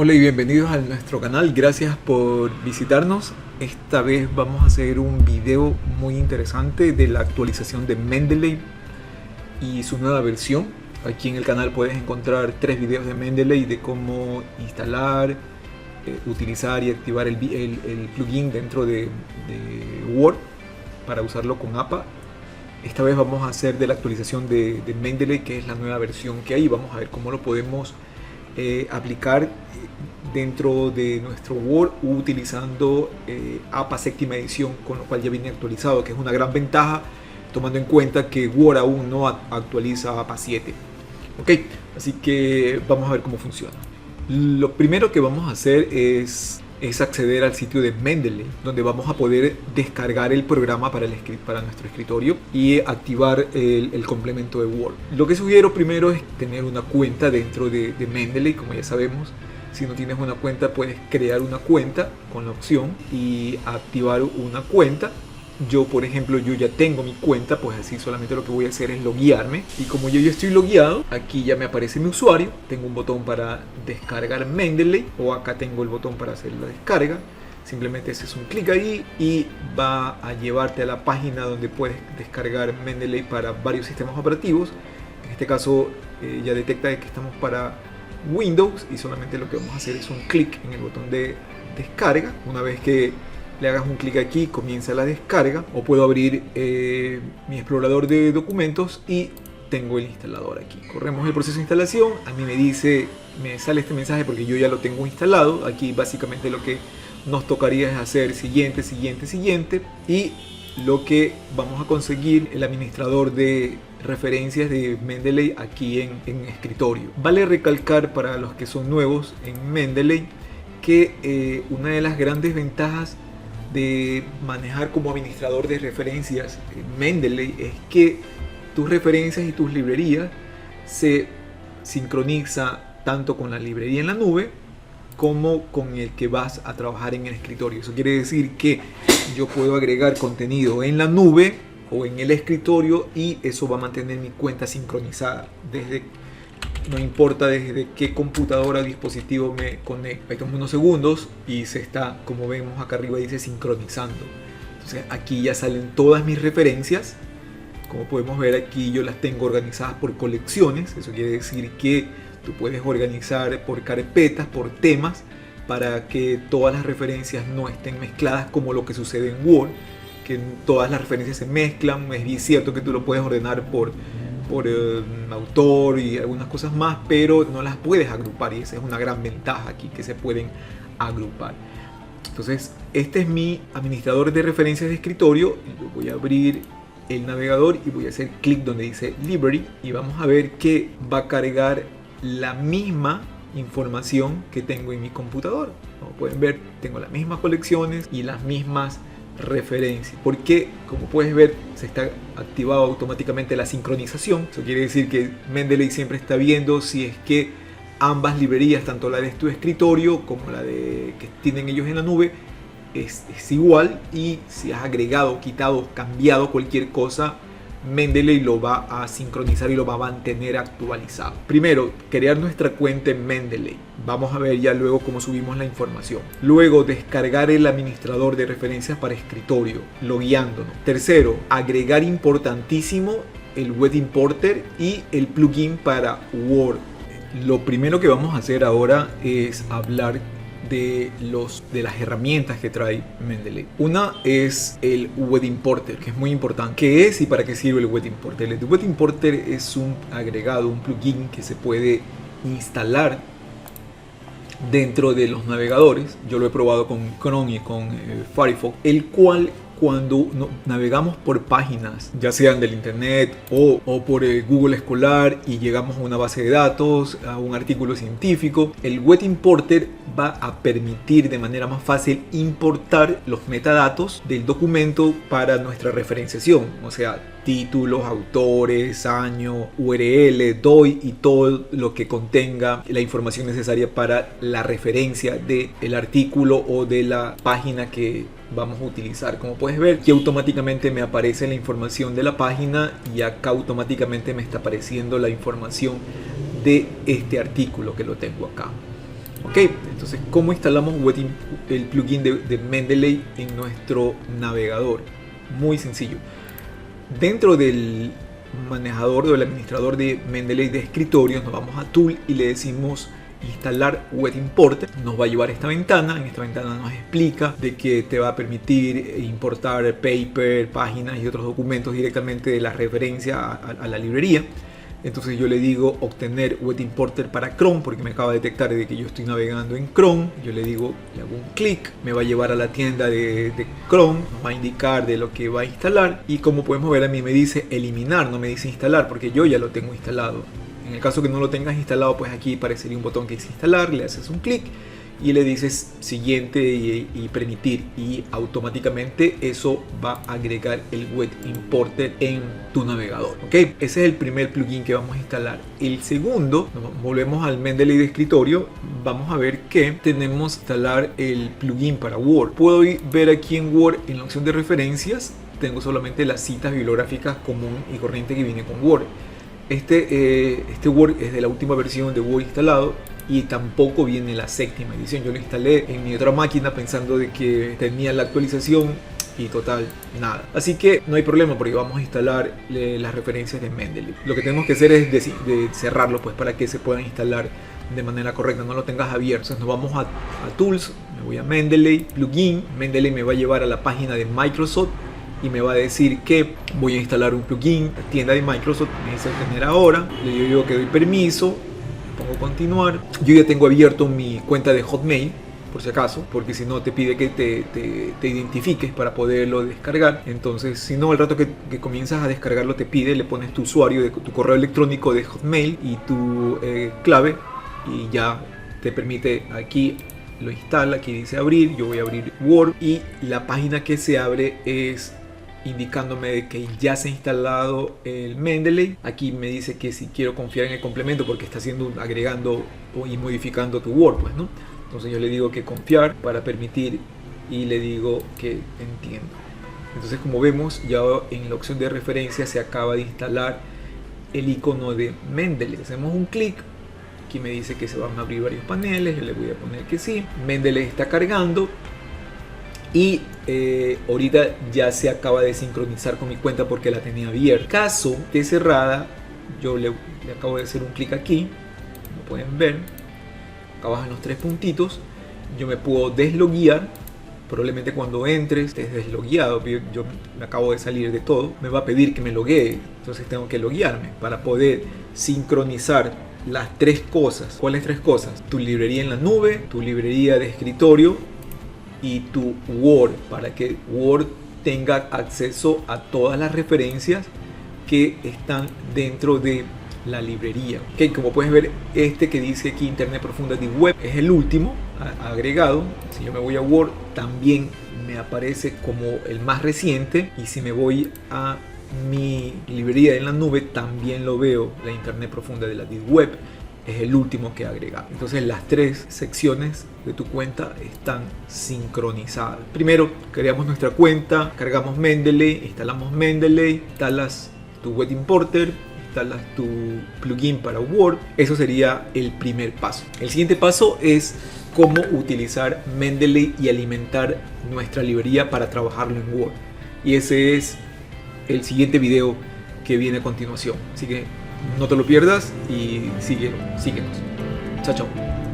Hola y bienvenidos a nuestro canal, gracias por visitarnos. Esta vez vamos a hacer un video muy interesante de la actualización de Mendeley y su nueva versión. Aquí en el canal puedes encontrar 3 videos de Mendeley de cómo instalar, utilizar y activar el plugin dentro de Word para usarlo con APA. Esta vez vamos a hacer de la actualización de Mendeley, que es la nueva versión que hay. Vamos a ver cómo lo podemos aplicar dentro de nuestro Word utilizando APA séptima edición, con lo cual ya viene actualizado, que es una gran ventaja tomando en cuenta que Word aún no actualiza APA 7. Ok, así que vamos a ver cómo funciona. Lo primero que vamos a hacer es acceder al sitio de Mendeley, donde vamos a poder descargar el programa para nuestro escritorio y activar el complemento de Word. Lo que sugiero primero es tener una cuenta dentro de Mendeley. Como ya sabemos, si no tienes una cuenta puedes crear una cuenta con la opción y activar una cuenta. Yo, por ejemplo, yo ya tengo mi cuenta, pues así solamente lo que voy a hacer es loguearme. Y como yo ya estoy logueado, aquí ya me aparece mi usuario. Tengo un botón para descargar Mendeley, o acá tengo el botón para hacer la descarga. Simplemente haces un clic ahí y va a llevarte a la página donde puedes descargar Mendeley para varios sistemas operativos. En este caso ya detecta que estamos para Windows y solamente lo que vamos a hacer es un clic en el botón de descarga. Una vez que le hagas un clic aquí, comienza la descarga, o puedo abrir mi explorador de documentos y tengo el instalador aquí. Corremos el proceso de instalación. A mí me sale este mensaje porque yo ya lo tengo instalado. Aquí básicamente lo que nos tocaría es hacer siguiente, siguiente, siguiente, y lo que vamos a conseguir el administrador de referencias de Mendeley aquí en escritorio. Vale recalcar para los que son nuevos en Mendeley que una de las grandes ventajas de manejar como administrador de referencias en Mendeley es que tus referencias y tus librerías se sincroniza tanto con la librería en la nube como con el que vas a trabajar en el escritorio. Eso quiere decir que yo puedo agregar contenido en la nube o en el escritorio y eso va a mantener mi cuenta sincronizada no importa desde qué computadora o dispositivo me conecte. Toma unos segundos y se está, como vemos acá arriba, dice sincronizando. Entonces aquí ya salen todas mis referencias. Como podemos ver aquí, yo las tengo organizadas por colecciones. Eso quiere decir que tú puedes organizar por carpetas, por temas, para que todas las referencias no estén mezcladas como lo que sucede en Word, que todas las referencias se mezclan. Es bien cierto que tú lo puedes ordenar por autor y algunas cosas más, pero no las puedes agrupar, y esa es una gran ventaja aquí, que se pueden agrupar. Entonces este es mi administrador de referencias de escritorio. Yo voy a abrir el navegador y voy a hacer clic donde dice Library y vamos a ver que va a cargar la misma información que tengo en mi computador. Como pueden ver, tengo las mismas colecciones y las mismas referencias, porque como puedes ver se está activado automáticamente la sincronización. Eso quiere decir que Mendeley siempre está viendo si es que ambas librerías, tanto la de tu escritorio como la de que tienen ellos en la nube, es igual, y si has agregado, quitado, cambiado cualquier cosa, Mendeley lo va a sincronizar y lo va a mantener actualizado. Primero, crear nuestra cuenta en Mendeley. Vamos a ver ya luego cómo subimos la información. Luego, descargar el administrador de referencias para escritorio, logueándonos. Tercero, agregar, importantísimo, el Web Importer y el plugin para Word. Lo primero que vamos a hacer ahora es hablar de las herramientas que trae Mendeley. Una es el Web Importer, que es muy importante. ¿Qué es y para qué sirve el Web Importer? El Web Importer es un agregado, un plugin que se puede instalar dentro de los navegadores. Yo lo he probado con Chrome y con Firefox, el cual, cuando navegamos por páginas, ya sean del internet o por Google Escolar, y llegamos a una base de datos, a un artículo científico, el Web Importer va a permitir de manera más fácil importar los metadatos del documento para nuestra referenciación, o sea, títulos, autores, año, URL, DOI y todo lo que contenga la información necesaria para la referencia del artículo o de la página que vamos a utilizar. Como puedes ver, aquí automáticamente me aparece la información de la página y acá automáticamente me está apareciendo la información de este artículo que lo tengo acá. Ok, entonces ¿cómo instalamos el plugin de Mendeley en nuestro navegador? Muy sencillo. Dentro del manejador o el administrador de Mendeley de escritorio nos vamos a Tool y le decimos instalar Web Importer. Nos va a llevar a esta ventana. En esta ventana nos explica de que te va a permitir importar paper, páginas y otros documentos directamente de la referencia a la librería. Entonces yo le digo obtener Web Importer para Chrome, porque me acaba de detectar de que yo estoy navegando en Chrome. Yo le digo, le hago un clic, me va a llevar a la tienda de Chrome, nos va a indicar de lo que va a instalar, y como podemos ver a mí me dice eliminar, no me dice instalar, porque yo ya lo tengo instalado. En el caso que no lo tengas instalado, pues aquí aparecería un botón que dice instalar, le haces un clic y le dices siguiente y permitir, y automáticamente eso va a agregar el Web Importer en tu navegador. Ok, ese es el primer plugin que vamos a instalar. El segundo, volvemos al Mendeley de escritorio, vamos a ver que tenemos que instalar el plugin para Word. Puedo ver aquí en Word, en la opción de referencias, tengo solamente las citas bibliográficas común y corriente que viene con Word. Este Word es de la última versión de Word instalado y tampoco viene la séptima edición. Yo lo instalé en mi otra máquina pensando de que tenía la actualización y total, nada. Así que no hay problema porque vamos a instalar las referencias de Mendeley. Lo que tenemos que hacer es de cerrarlo, pues, para que se puedan instalar de manera correcta, no lo tengas abierto. Entonces nos vamos a Tools, me voy a Mendeley, Plugin. Mendeley me va a llevar a la página de Microsoft y me va a decir que voy a instalar un plugin, la tienda de Microsoft, me dice obtener ahora, le digo que doy permiso, pongo continuar. Yo ya tengo abierto mi cuenta de Hotmail, por si acaso, porque si no te pide que te identifiques para poderlo descargar. Entonces, si no, al rato que comienzas a descargarlo te pide, le pones tu usuario, de tu correo electrónico de Hotmail y tu clave, y ya te permite, aquí lo instala, aquí dice abrir, yo voy a abrir Word y la página que se abre es indicándome de que ya se ha instalado el Mendeley. Aquí me dice que si quiero confiar en el complemento porque está agregando y modificando tu Word, pues, ¿no? Entonces yo le digo que confiar para permitir y le digo que entiendo. Entonces, como vemos, ya en la opción de referencia se acaba de instalar el icono de Mendeley. Hacemos un clic, aquí me dice que se van a abrir varios paneles, yo le voy a poner que sí. Mendeley está cargando y ahorita ya se acaba de sincronizar con mi cuenta porque la tenía abierta. En caso de cerrada, yo le acabo de hacer un clic aquí, como pueden ver, acá abajo en los tres puntitos, yo me puedo desloguear. Probablemente cuando entres estés deslogueado, yo me acabo de salir de todo, me va a pedir que me loguee, entonces tengo que loguearme para poder sincronizar las tres cosas. ¿Cuáles tres cosas? Tu librería en la nube, tu librería de escritorio y tu Word, para que Word tenga acceso a todas las referencias que están dentro de la librería. Okay, como puedes ver, este que dice aquí Internet Profunda de Web es el último agregado. Si yo me voy a Word, también me aparece como el más reciente, y si me voy a mi librería en la nube, también lo veo. La Internet Profunda de la Deep Web es el último que he agregado. Entonces las tres secciones de tu cuenta están sincronizadas. Primero creamos nuestra cuenta, cargamos Mendeley, instalamos Mendeley, instalas tu Web Importer, instalas tu plugin para Word. Eso sería el primer paso. El siguiente paso es cómo utilizar Mendeley y alimentar nuestra librería para trabajarlo en Word. Y ese es el siguiente video que viene a continuación. Así que no te lo pierdas y síguenos. Chao, chao.